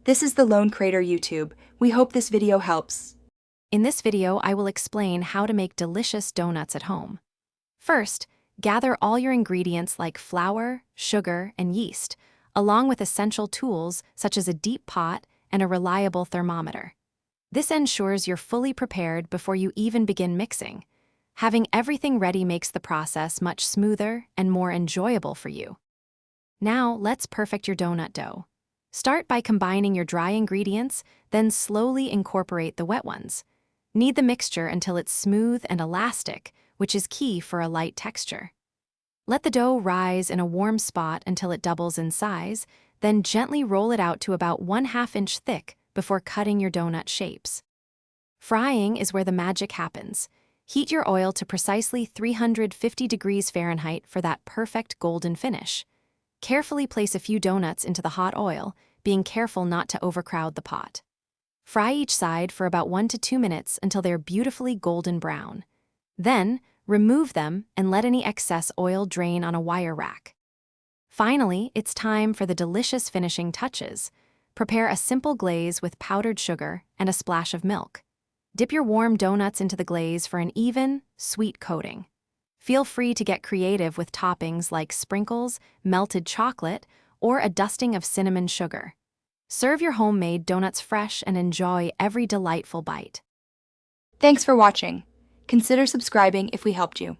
This is the Lone Crater YouTube. We hope this video helps. In this video, I will explain how to make delicious donuts at home. First, gather all your ingredients like flour, sugar, and yeast, along with essential tools such as a deep pot and a reliable thermometer. This ensures you're fully prepared before you even begin mixing. Having everything ready makes the process much smoother and more enjoyable for you. Now, let's perfect your donut dough. Start by combining your dry ingredients, then slowly incorporate the wet ones. Knead the mixture until it's smooth and elastic, which is key for a light texture. Let the dough rise in a warm spot until it doubles in size, then gently roll it out to about 1/2 inch thick before cutting your donut shapes. Frying is where the magic happens. Heat your oil to precisely 350 degrees Fahrenheit for that perfect golden finish. Carefully place a few donuts into the hot oil, being careful not to overcrowd the pot. Fry each side for about 1 to 2 minutes until they're beautifully golden brown. Then, remove them and let any excess oil drain on a wire rack. Finally, it's time for the delicious finishing touches. Prepare a simple glaze with powdered sugar and a splash of milk. Dip your warm donuts into the glaze for an even, sweet coating. Feel free to get creative with toppings like sprinkles, melted chocolate, or a dusting of cinnamon sugar. Serve your homemade donuts fresh and enjoy every delightful bite. Thanks for watching. Consider subscribing if we helped you.